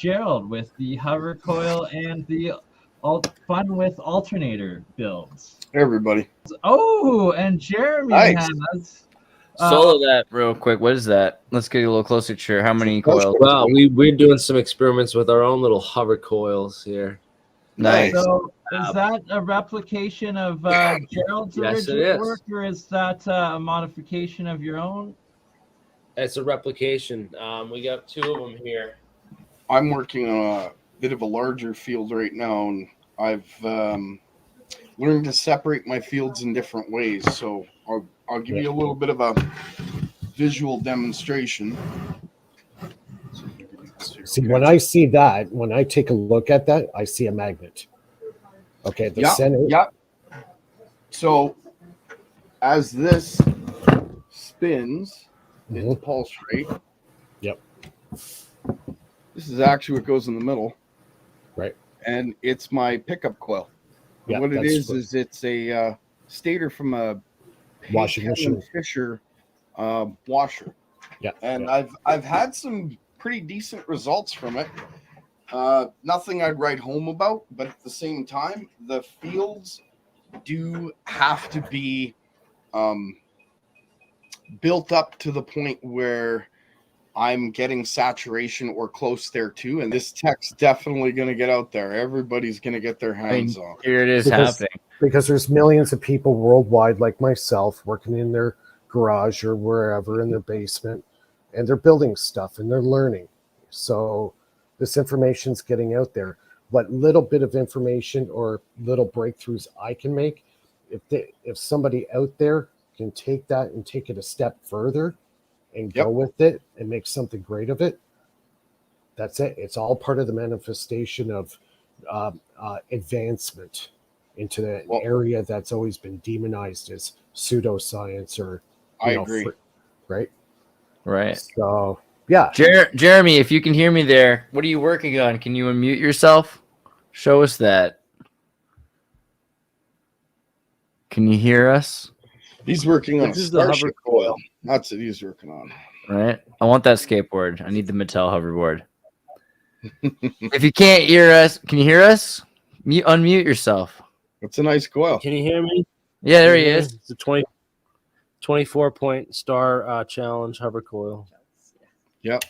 Gerald with the Hover-Coil and the Fun with Alternator builds. Hey, everybody. Oh, and Jeremy Nice. has... Solo that real quick. What is that? Let's get a little closer to how many coils. Well, we're doing some experiments with our own little hover coils here. Nice. So is that a replication of Gerald's Yes, it original is. work, or is that a modification of your own? It's a replication. We got 2 of them here. I'm working on a bit of a larger field right now, and I've learned to separate my fields in different ways. So I'll give you a little bit of a visual demonstration. See, when I see that, when I take a look at that, I see a magnet. Okay, the center. Yeah. So as this spins in pulse rate. Yep. This is actually what goes in the middle. Right. And it's my pickup coil. Yeah, What it is it's a stator from a washing machine Fisher washer. Yeah. And I've had some pretty decent results from it. Nothing I'd write home about, but at the same time, the fields do have to be built up to the point where I'm getting saturation or close there too. And this tech's definitely going to get out there. Everybody's going to get their hands on. Here it is happening. Because there's millions of people worldwide like myself working in their garage or wherever in their basement, and they're building stuff and they're learning. So this information's getting out there. What little bit of information or little breakthroughs I can make, if somebody out there can take that and take it a step further and go with it and make something great of it, that's it. It's all part of the manifestation of advancement into the area that's always been demonized as pseudoscience or I agree. Right. So yeah. Jeremy, if you can hear me there, what are you working on? Can you unmute yourself? Show us that. Can you hear us? He's working on This a is the Starship coil. That's what he's working on. Right. I want that skateboard. I need the Mattel hoverboard. If you can't hear us, can you hear us? Unmute yourself. It's a nice coil. Can you hear me? Yeah, there he is. It's a 24-point star challenge hover coil. Yep.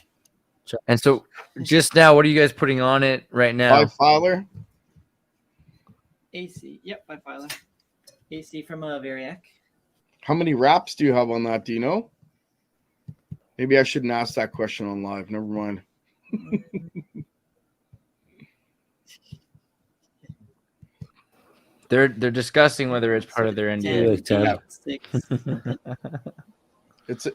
And so just now, what are you guys putting on it right now? 5-filer. AC. Yep, 5-filer. AC from a Variac. How many wraps do you have on that? Do you know? Maybe I shouldn't ask that question on live. Never mind. They're discussing whether it's part of their NDA.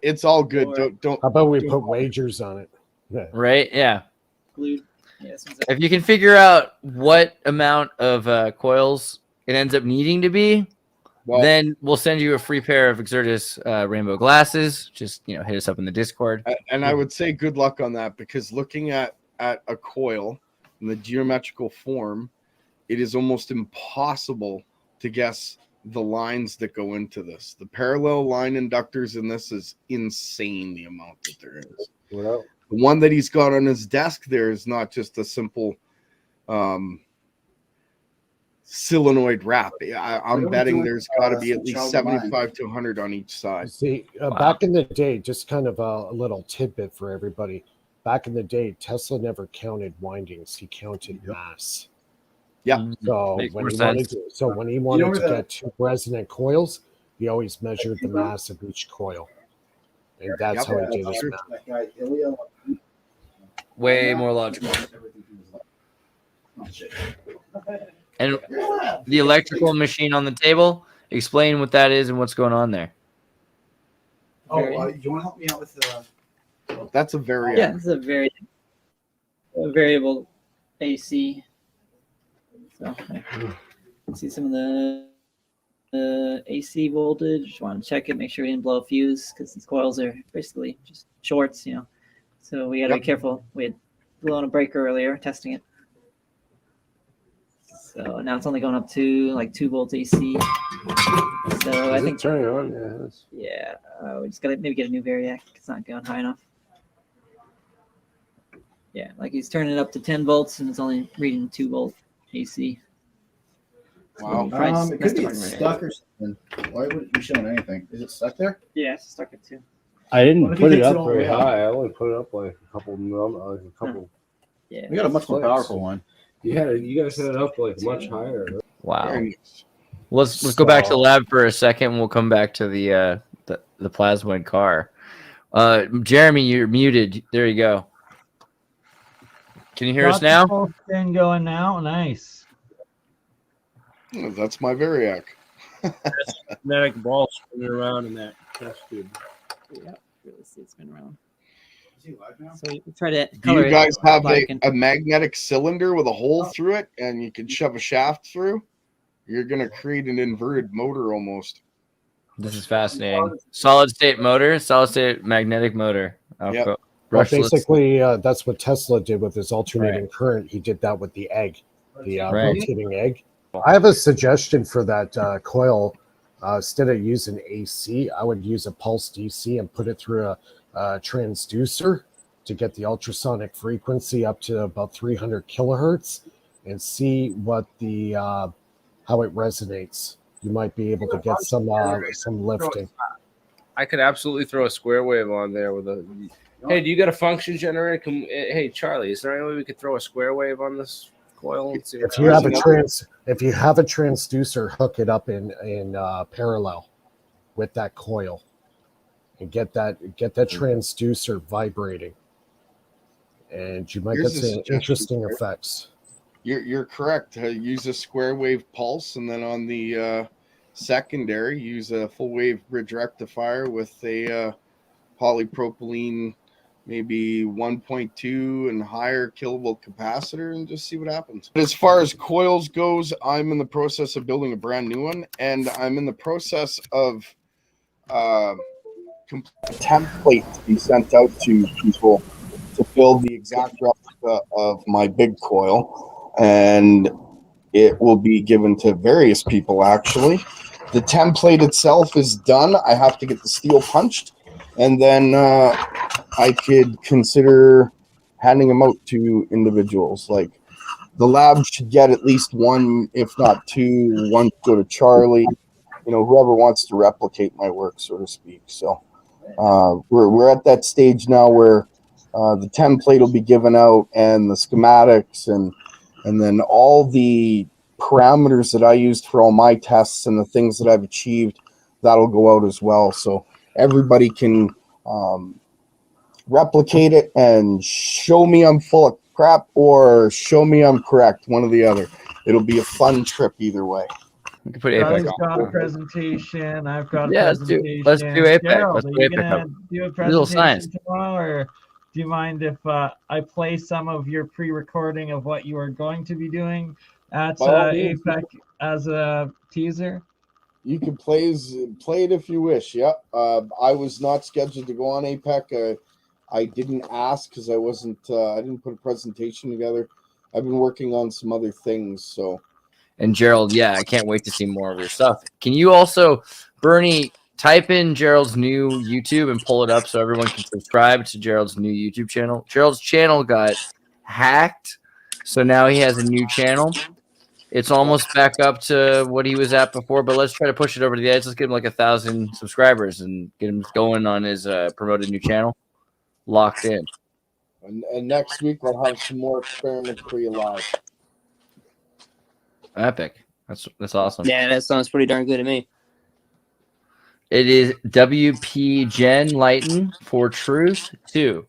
It's all good. Don't. How about we put wagers on it? Yeah. Right? Yeah. Glued. Yeah, If you can figure out what amount of coils it ends up needing to be, then we'll send you a free pair of Exertis rainbow glasses. Just hit us up in the Discord. And I would say good luck on that, because looking at a coil in the geometrical form, it is almost impossible to guess the lines that go into this. The parallel line inductors in this is insane, the amount that there is. Well, the one that he's got on his desk there is not just a simple solenoid wrap. I'm betting there's got to be at least 75 to 100 on each side. See, back in the day, just kind of a little tidbit for everybody. Back in the day, Tesla never counted windings; he counted mass. Yeah. So when he wanted to get 2 resonant coils, he always measured the mass of each coil, and that's how he did his math. Way more logical. And the electrical machine on the table, explain what that is and what's going on there. Oh, you want to help me out with the... That's a variable. Yeah, this is a variable AC. So see some of the AC voltage. Just want to check it, make sure we didn't blow a fuse, because these coils are basically just shorts, So we got to be careful. We had blown a breaker earlier testing it. So now it's only going up to like 2 volts AC. So I think turning on. Yeah, we just gotta maybe get a new Variac. It's not going high enough. Yeah, like he's turning it up to 10 volts and it's only reading 2-volt AC. Wow. Probably just It could messed be up on my stuck or something. Why would it be showing anything? Is it stuck there? Yeah, it's stuck at 2. I didn't What if he put it takes it up all the very way up? high. I only put it up like a couple, Yeah. We got a much more Clicks. powerful one. You guys had it up like much higher. Wow. Very nice. Let's go back to the lab for a second. And we'll come back to the plasmoid car. Jeremy, you're muted. There you go. Can you hear us Got the now? full spin going now. Nice. Oh, that's my Variac. Magnetic ball spinning around in that test tube. Yeah, really see it spin around. Is he live now? So you try to Do color you guys it have black and a magnetic cylinder with a hole through it and you can shove a shaft through? You're going to create an inverted motor almost. This is fascinating. Solid state motor, solid state magnetic motor. Yep. Well, Brushless. basically, that's what Tesla did with his alternating current. He did that with the egg, the Right. rotating egg. I have a suggestion for that coil. Instead of using AC, I would use a pulse DC and put it through a transducer to get the ultrasonic frequency up to about 300 kilohertz and see what the how it resonates. You might be able to get some lifting. I could absolutely throw a square wave on there with a. Hey, do you got a function generator? Hey, Charlie, is there any way we could throw a square wave on this coil? And see If you have a transducer, hook it up in parallel with that coil and get that transducer vibrating, and you might Here's get a some suggestion, interesting Chris. effects. You're correct. Use a square wave pulse, and then on the secondary, use a full wave bridge rectifier with a polypropylene, maybe 1.2 and higher kilovolt capacitor, and just see what happens. As far as coils goes, I'm in the process of building a brand new one, and I'm in the process of template to be sent out to people to build the exact replica of my big coil, and it will be given to various people. Actually, the template itself is done. I have to get the steel punched, and then I could consider handing them out to individuals. Like the lab should get at least one, if not two. One go to Charlie, whoever wants to replicate my work, so to speak. So we're at that stage now where the template will be given out, and the schematics, and then all the parameters that I used for all my tests and the things that I've achieved, that'll go out as well. So everybody can replicate it and show me I'm full of crap or show me I'm correct, one or the other. It'll be a fun trip either way. We can put Charlie's Apex on. got a presentation. I've got a Yeah, presentation. let's do Apex. Gerald, Let's are do you Apex. gonna do a Little science. presentation tomorrow, or do you mind if I play some of your pre-recording of what you are going to be doing at By all means. APEC as a teaser? You can play it if you wish. Yeah. I was not scheduled to go on APEC. I didn't ask because I didn't put a presentation together. I've been working on some other things. So. And Gerald, yeah, I can't wait to see more of your stuff. Can you also, Bernie, type in Gerald's new YouTube and pull it up so everyone can subscribe to Gerald's new YouTube channel? Gerald's channel got hacked, so now he has a new channel. It's almost back up to what he was at before, but let's try to push it over to the edge. Let's get him like 1,000 subscribers and get him going on his promoted new channel. Locked in. And next week I'll have some more experiments for you live. Epic. That's awesome. Yeah, that sounds pretty darn good to me. It is WP Gen Lighten for Truth 2.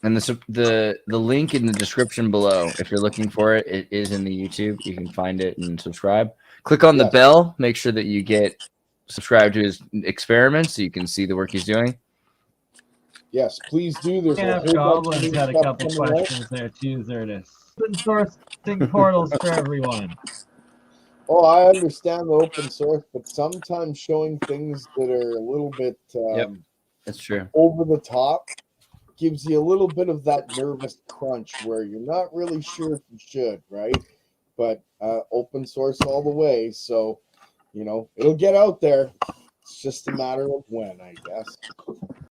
And the link in the description below, if you're looking for it, it is in the YouTube. You can find it and subscribe. Click on the bell. Make sure that you get subscribed to his experiments so you can see the work he's doing. Yes, please do. There's Yeah, a whole Goblin's bunch had of a stuff couple coming out. questions there too, Zertis. Open sourcing portals for everyone. Oh, I understand the open source, but sometimes showing things that are a little bit That's true. over the top gives you a little bit of that nervous crunch where you're not really sure if you should, right? But open source all the way, so it'll get out there. It's just a matter of when, I guess.